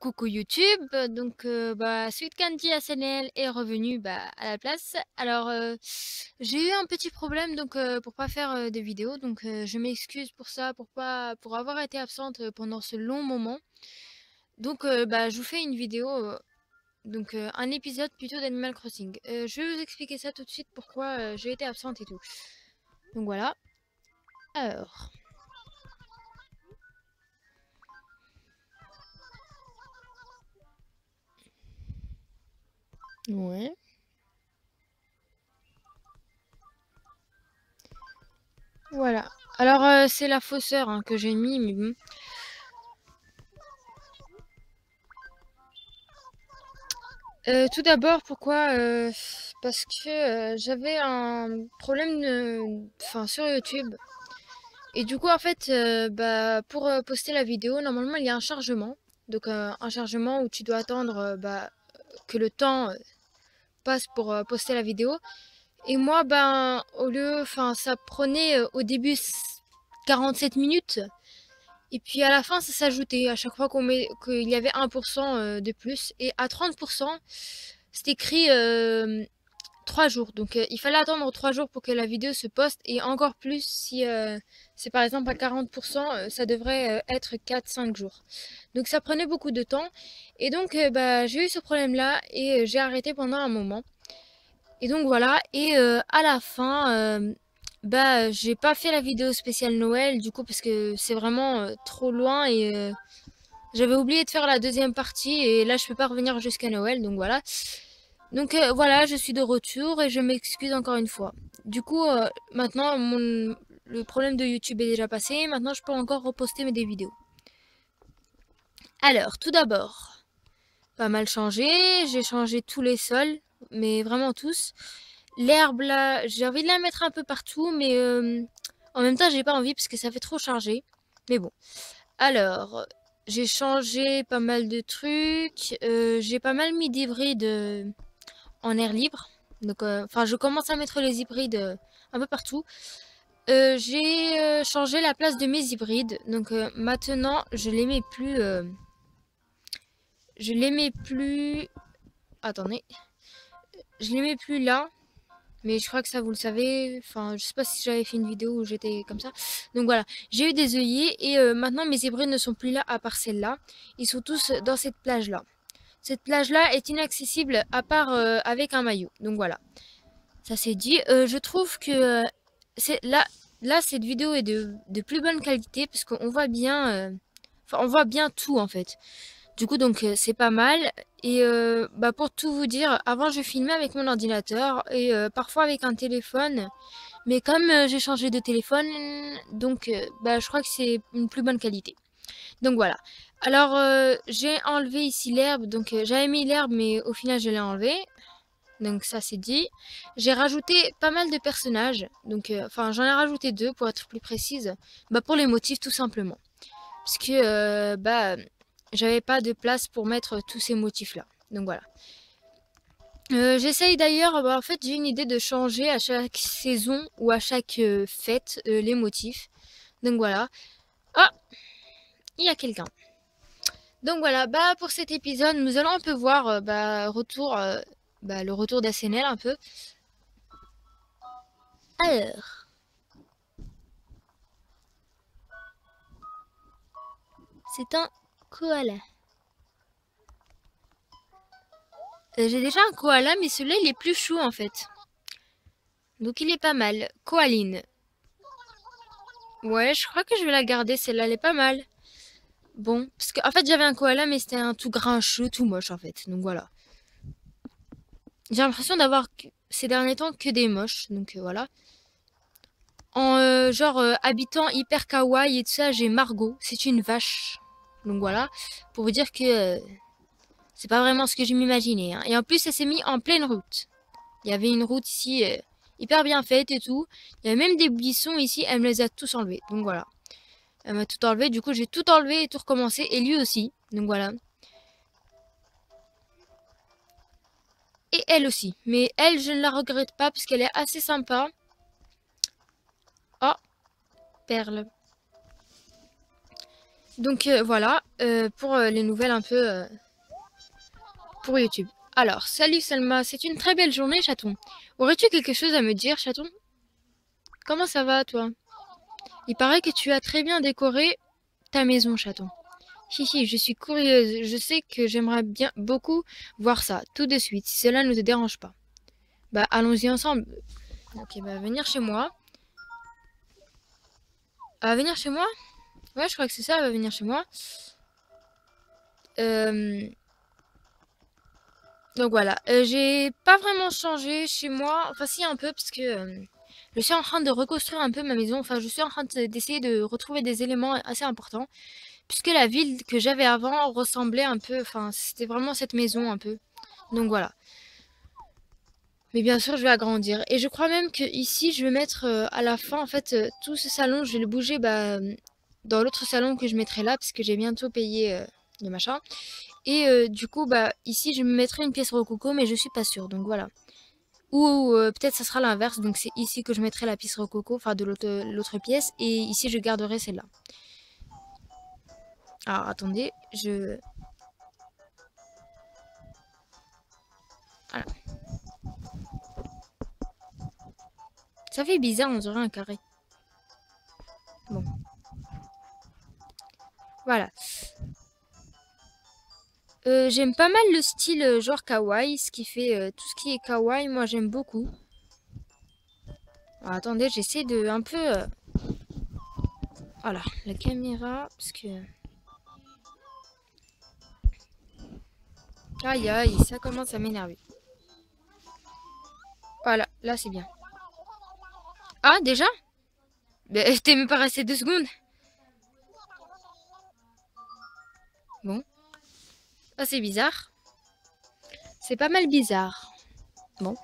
Coucou YouTube, donc Sweet Candy ASMR est revenu à la place. Alors j'ai eu un petit problème pour pas faire de vidéos, je m'excuse pour ça, pour avoir été absente pendant ce long moment. Je vous fais une vidéo, un épisode plutôt d'Animal Crossing. Je vais vous expliquer ça tout de suite pourquoi j'ai été absente et tout. Donc voilà. Alors, ouais. Voilà. Alors c'est la fausseur hein, que j'ai mis, mais bon. Tout d'abord, pourquoi parce que j'avais un problème sur YouTube. Et du coup, en fait, pour poster la vidéo, normalement, il y a un chargement. Un chargement où tu dois attendre que le temps passe pour poster la vidéo. Et moi, ça prenait au début 47 minutes. Et puis à la fin, ça s'ajoutait à chaque fois qu'il y avait 1% de plus. Et à 30%, c'est écrit 3 jours. Il fallait attendre 3 jours pour que la vidéo se poste. Et encore plus si c'est par exemple à 40%, ça devrait être 4-5 jours. Donc ça prenait beaucoup de temps. Et j'ai eu ce problème-là et j'ai arrêté pendant un moment. Et donc voilà. Et à la fin... j'ai pas fait la vidéo spéciale Noël du coup parce que c'est vraiment trop loin et j'avais oublié de faire la deuxième partie et là je peux pas revenir jusqu'à Noël donc voilà. Voilà, je suis de retour et je m'excuse encore une fois. Du coup maintenant le problème de YouTube est déjà passé, maintenant je peux encore reposter des vidéos. Alors tout d'abord, pas mal changé, j'ai changé tous les sols, mais vraiment tous. L'herbe là, j'ai envie de la mettre un peu partout, mais en même temps j'ai pas envie parce que ça fait trop chargé. Mais bon. Alors, j'ai changé pas mal de trucs. J'ai pas mal mis d'hybrides en air libre. Je commence à mettre les hybrides un peu partout. J'ai changé la place de mes hybrides. Maintenant, je les mets plus. Je les mets plus. Attendez. Je les mets plus là. Mais je crois que ça vous le savez. Enfin, je sais pas si j'avais fait une vidéo où j'étais comme ça. Donc voilà, j'ai eu des œillets et maintenant mes hybrides ne sont plus là à part celle-là. Ils sont tous dans cette plage-là. Cette plage-là est inaccessible à part avec un maillot. Donc voilà, ça c'est dit. Je trouve que là cette vidéo est de plus bonne qualité parce qu'on voit bien, on voit bien tout en fait. Du coup, c'est pas mal. Et pour tout vous dire, avant je filmais avec mon ordinateur et parfois avec un téléphone. Mais comme j'ai changé de téléphone, je crois que c'est une plus bonne qualité. Donc voilà. Alors j'ai enlevé ici l'herbe. J'avais mis l'herbe, mais au final je l'ai enlevé. Donc ça c'est dit. J'ai rajouté pas mal de personnages. J'en ai rajouté 2 pour être plus précise. Pour les motifs tout simplement. Parce que j'avais pas de place pour mettre tous ces motifs là. Donc voilà. J'essaye d'ailleurs, en fait j'ai une idée de changer à chaque saison ou à chaque fête les motifs. Donc voilà. Ah, il y a quelqu'un. Donc voilà, pour cet épisode, nous allons un peu voir le retour d'ASNL un peu. Alors, c'est un koala. J'ai déjà un koala, mais celui-là il est plus chou en fait. Donc il est pas mal. Koaline. Ouais, je crois que je vais la garder, celle-là elle est pas mal. Bon, parce qu'en fait j'avais un koala, mais c'était un tout grincheux, tout moche en fait. Donc voilà. J'ai l'impression d'avoir ces derniers temps que des moches, voilà. En habitant hyper kawaii et tout ça, j'ai Margot, c'est une vache. Donc voilà, pour vous dire que c'est pas vraiment ce que je m'imaginais. Hein. Et en plus, elle s'est mise en pleine route. Il y avait une route ici hyper bien faite et tout. Il y avait même des buissons ici, elle me les a tous enlevés. Donc voilà. Elle m'a tout enlevé, du coup j'ai tout enlevé et tout recommencé. Et lui aussi, donc voilà. Et elle aussi. Mais elle, je ne la regrette pas parce qu'elle est assez sympa. Oh, perle. Donc voilà, pour les nouvelles un peu pour YouTube. Alors, salut Selma, c'est une très belle journée, chaton. Aurais-tu quelque chose à me dire, chaton? Comment ça va, toi? Il paraît que tu as très bien décoré ta maison, chaton. Hihi, je suis curieuse. Je sais que j'aimerais bien beaucoup voir ça, tout de suite, si cela ne te dérange pas. Bah, allons-y ensemble. Ok, bah, venir chez moi. Elle va venir chez moi? Ouais, je crois que c'est ça, elle va venir chez moi. Euh, Donc voilà, j'ai pas vraiment changé chez moi. Enfin, si, un peu, parce que je suis en train de reconstruire un peu ma maison. Enfin, je suis en train d'essayer de retrouver des éléments assez importants. Puisque la ville que j'avais avant ressemblait un peu. Enfin, c'était vraiment cette maison un peu. Donc voilà. Mais bien sûr, je vais agrandir. Et je crois même que ici, je vais mettre à la fin, en fait, tout ce salon, je vais le bouger dans l'autre salon que je mettrai là, parce que j'ai bientôt payé le machin. Et du coup, bah ici, je me mettrai une pièce rococo, mais je suis pas sûre. Donc voilà. Ou peut-être ça sera l'inverse. Donc c'est ici que je mettrai la pièce rococo, enfin de l'autre pièce. Et ici, je garderai celle-là. Alors attendez, voilà. Ça fait bizarre, on dirait un carré. Bon, voilà. J'aime pas mal le style genre kawaii, ce qui fait tout ce qui est kawaii, moi j'aime beaucoup. Alors, attendez, j'essaie de un peu... Voilà, la caméra, parce que... Aïe aïe, ça commence à m'énerver. Voilà, là c'est bien. Ah, déjà? Ben, t'es même pas resté 2 secondes. Bon, ah c'est bizarre. C'est pas mal bizarre. Bon,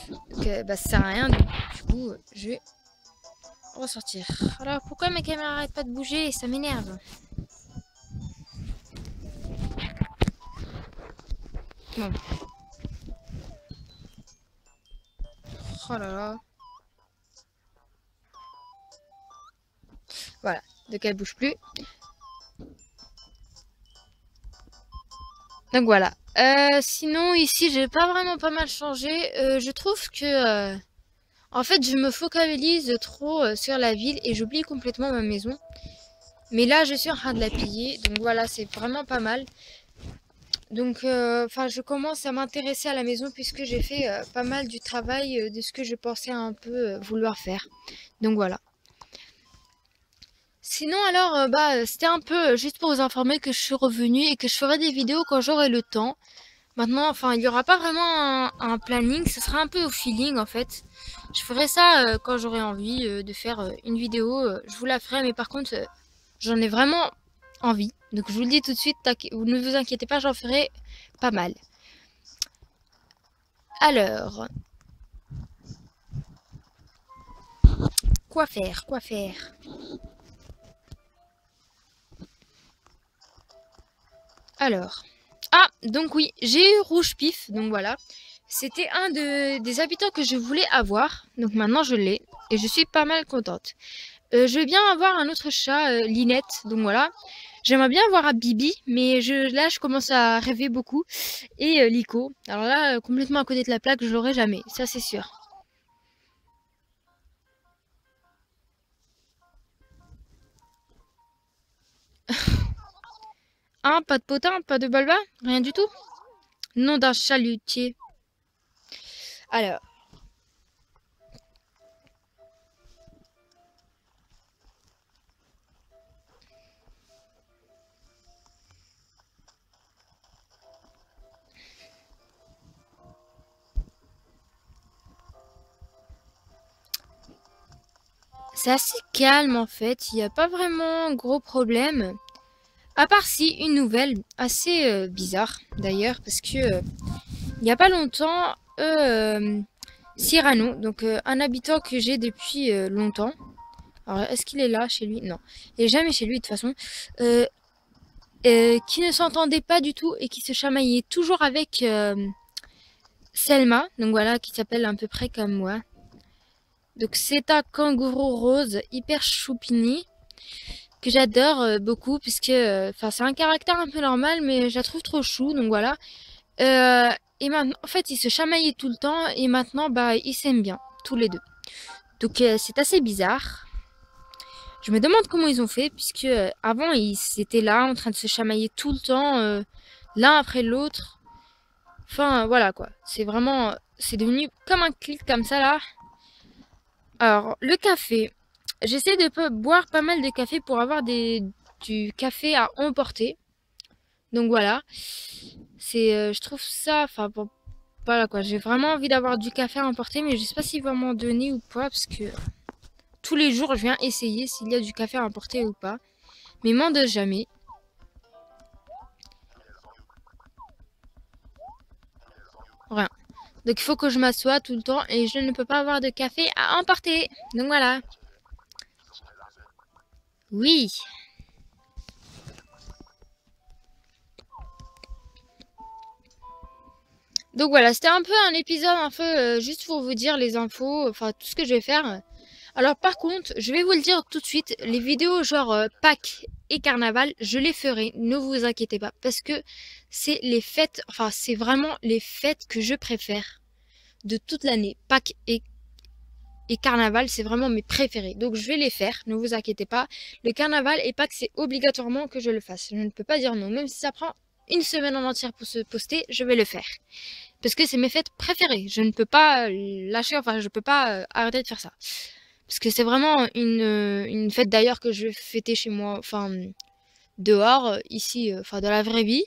donc, bah ça sert à rien, du coup, je vais ressortir. Alors, pourquoi ma caméra arrête pas de bouger? Ça m'énerve. Bon. Oh là là. Voilà, donc elle bouge plus. Donc voilà. Sinon, ici, j'ai pas vraiment pas mal changé. Je trouve que, en fait, je me focalise trop sur la ville et j'oublie complètement ma maison. Mais là, je suis en train de la piller. Donc voilà, c'est vraiment pas mal. Donc, enfin, je commence à m'intéresser à la maison puisque j'ai fait pas mal du travail de ce que je pensais un peu vouloir faire. Donc voilà. Sinon alors, bah, c'était un peu juste pour vous informer que je suis revenue et que je ferai des vidéos quand j'aurai le temps. Maintenant, enfin, il n'y aura pas vraiment un planning, ce sera un peu au feeling en fait. Je ferai ça quand j'aurai envie de faire une vidéo, je vous la ferai, mais par contre, j'en ai vraiment envie. Donc je vous le dis tout de suite, ne vous inquiétez pas, j'en ferai pas mal. Alors, quoi faire, quoi faire? Alors, ah, donc oui, j'ai eu Rouge Pif, donc voilà. C'était un des habitants que je voulais avoir, donc maintenant je l'ai, et je suis pas mal contente. Je vais bien avoir un autre chat, Linette, donc voilà. J'aimerais bien avoir un Bibi, mais là je commence à rêver beaucoup. Et Lico, alors là, complètement à côté de la plaque, je l'aurai jamais, ça c'est sûr. Hein, pas de potin, pas de balba, rien du tout? Nom d'un chalutier. Alors, c'est assez calme en fait, il n'y a pas vraiment gros problème. À part si une nouvelle assez bizarre d'ailleurs, parce que il n'y a pas longtemps, Cyrano, donc un habitant que j'ai depuis longtemps. Alors est-ce qu'il est là chez lui? Non, il est jamais chez lui de toute façon. Euh, qui ne s'entendait pas du tout et qui se chamaillait toujours avec Selma, donc voilà, qui s'appelle à peu près comme moi. Donc c'est un kangourou rose hyper choupini. que j'adore beaucoup puisque enfin c'est un caractère un peu normal mais je la trouve trop chou donc voilà. Et maintenant en fait ils se chamaillaient tout le temps et maintenant bah ils s'aiment bien tous les deux. Donc c'est assez bizarre. Je me demande comment ils ont fait puisque avant ils étaient là en train de se chamailler tout le temps l'un après l'autre. Enfin voilà quoi, c'est vraiment c'est devenu comme un clic comme ça là. Alors le café, j'essaie de boire pas mal de café pour avoir du café à emporter. Donc voilà, c'est je trouve ça enfin bon, voilà quoi, j'ai vraiment envie d'avoir du café à emporter mais je sais pas s'il va m'en donner ou pas parce que tous les jours je viens essayer s'il y a du café à emporter ou pas. Mais il m'en donne jamais. Rien. Donc il faut que je m'assoie tout le temps et je ne peux pas avoir de café à emporter. Donc voilà. Oui. Donc voilà, c'était un peu un épisode un peu juste pour vous dire les infos, enfin tout ce que je vais faire. Alors par contre, je vais vous le dire tout de suite, les vidéos genre Pâques et Carnaval, je les ferai, ne vous inquiétez pas, parce que c'est les fêtes, enfin c'est vraiment les fêtes que je préfère de toute l'année. Pâques et Carnaval, c'est vraiment mes préférés. Donc je vais les faire, ne vous inquiétez pas. Le Carnaval et Pâques, c'est obligatoirement que je le fasse. Je ne peux pas dire non, même si ça prend une semaine en entière pour se poster, je vais le faire. Parce que c'est mes fêtes préférées. Je ne peux pas lâcher, enfin je peux pas arrêter de faire ça. Parce que c'est vraiment une fête d'ailleurs que je vais fêter chez moi, enfin dehors, ici, enfin dans la vraie vie.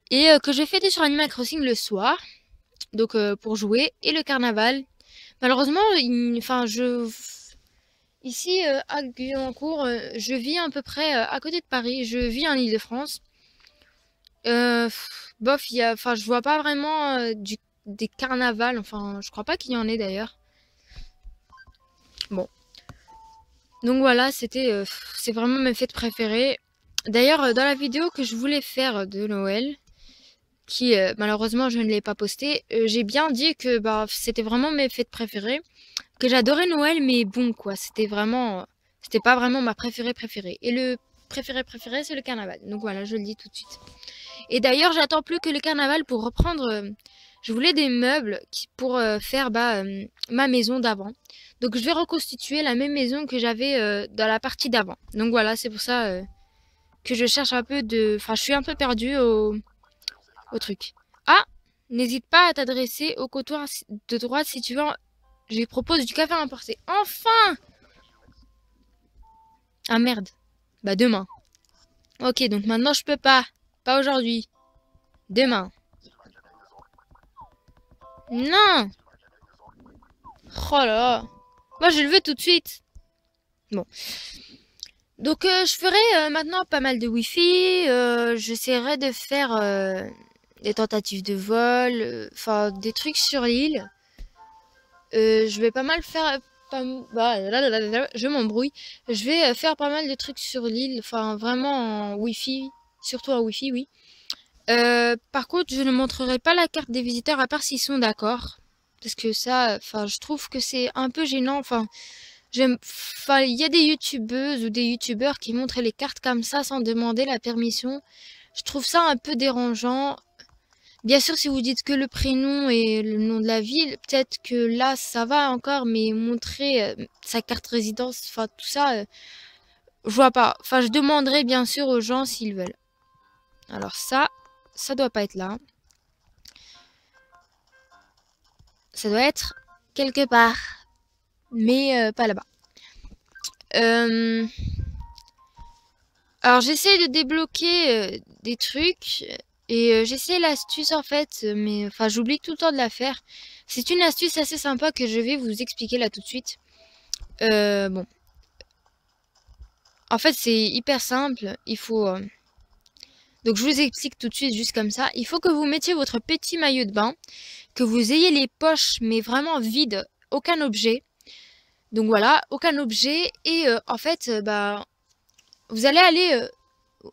Et que je vais fêter sur Animal Crossing le soir, donc pour jouer. Et le carnaval, malheureusement, enfin ici à Guyancourt, je vis à peu près à côté de Paris, je vis en Île-de-France. Bof, enfin je vois pas vraiment des carnavals, enfin je crois pas qu'il y en ait d'ailleurs. Bon. Donc voilà, c'est vraiment mes fêtes préférées. D'ailleurs, dans la vidéo que je voulais faire de Noël, qui malheureusement je ne l'ai pas postée, j'ai bien dit que bah c'était vraiment mes fêtes préférées, que j'adorais Noël, mais bon quoi, c'était pas vraiment ma préférée. Et le préféré, c'est le carnaval. Donc voilà, je le dis tout de suite. Et d'ailleurs, j'attends plus que le carnaval pour reprendre. Je voulais des meubles pour faire ma maison d'avant. Donc je vais reconstituer la même maison que j'avais dans la partie d'avant. Donc voilà, c'est pour ça que je cherche un peu de... Enfin, je suis un peu perdue au truc. Ah, n'hésite pas à t'adresser au comptoir de droite si tu veux. Je lui propose du café à emporter. Enfin! Ah merde. Bah demain. Ok, donc maintenant je peux pas. Pas aujourd'hui. Demain. Non! Oh là là. Moi je le veux tout de suite. Bon. Donc je ferai maintenant pas mal de wifi. J'essaierai de faire des tentatives de vol. Enfin des trucs sur l'île. Je vais pas mal faire... je m'embrouille. Je vais faire pas mal de trucs sur l'île. Enfin vraiment en wifi. Surtout en wifi, oui. Par contre, je ne montrerai pas la carte des visiteurs à part s'ils sont d'accord. Parce que ça, enfin, je trouve que c'est un peu gênant. Enfin, il y a des youtubeuses ou des youtubeurs qui montrent les cartes comme ça sans demander la permission. Je trouve ça un peu dérangeant. Bien sûr, si vous dites que le prénom et le nom de la ville, peut-être que là, ça va encore, mais montrer sa carte résidence, enfin, tout ça, je vois pas. Enfin, je demanderai bien sûr aux gens s'ils veulent. Alors ça doit pas être là. Ça doit être quelque part, mais pas là-bas. Alors j'essaie de débloquer des trucs et j'essaie l'astuce en fait, mais enfin j'oublie tout le temps de la faire. C'est une astuce assez sympa que je vais vous expliquer là tout de suite. Bon, en fait c'est hyper simple. Il faut donc je vous explique tout de suite juste comme ça. Il faut que vous mettiez votre petit maillot de bain, que vous ayez les poches mais vraiment vides, aucun objet. Donc voilà, aucun objet et en fait bah vous allez aller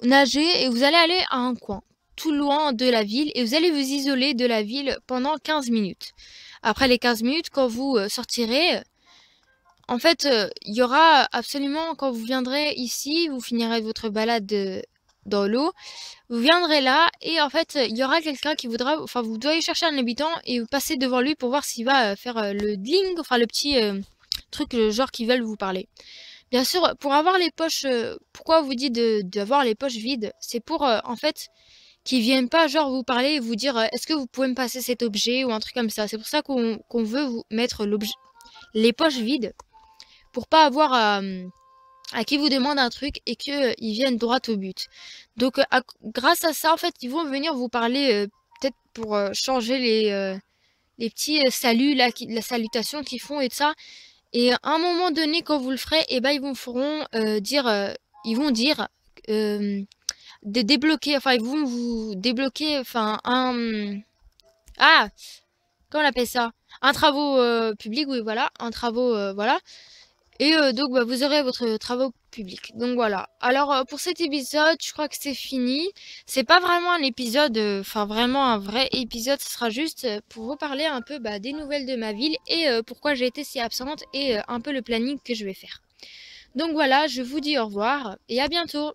nager et vous allez aller à un coin tout loin de la ville et vous allez vous isoler de la ville pendant 15 minutes. Après les 15 minutes, quand vous sortirez, en fait, il y aura absolument quand vous viendrez ici, vous finirez votre balade, dans l'eau, vous viendrez là et en fait, il y aura quelqu'un qui voudra enfin, vous devez chercher un habitant et vous passez devant lui pour voir s'il va, faire, le dling, enfin le petit, truc, genre qu'ils veulent vous parler. Bien sûr, pour avoir les poches, pourquoi on vous dit d'avoir les poches vides? C'est pour, en fait, qu'ils viennent pas genre vous parler et vous dire, «Est-ce que vous pouvez me passer cet objet?» ou un truc comme ça. C'est pour ça qu'on veut vous mettre les poches vides pour pas avoir à qui vous demande un truc et que, ils viennent droit au but. Donc, grâce à ça, en fait, ils vont venir vous parler, peut-être pour, changer les petits, saluts là, la salutation qu'ils font et de ça. Et à un moment donné, quand vous le ferez, et ben, ils vont dire, de débloquer, enfin, ils vont vous débloquer, enfin, ah! Comment on appelle ça? Un travaux, public, oui, voilà, un travaux, voilà. Et donc, bah, vous aurez votre travaux publics. Donc voilà. Alors, pour cet épisode, je crois que c'est fini. C'est pas vraiment un épisode, enfin, vraiment un vrai épisode. Ce sera juste, pour vous parler un peu, bah, des nouvelles de ma ville et pourquoi j'ai été si absente et un peu le planning que je vais faire. Donc voilà, je vous dis au revoir et à bientôt!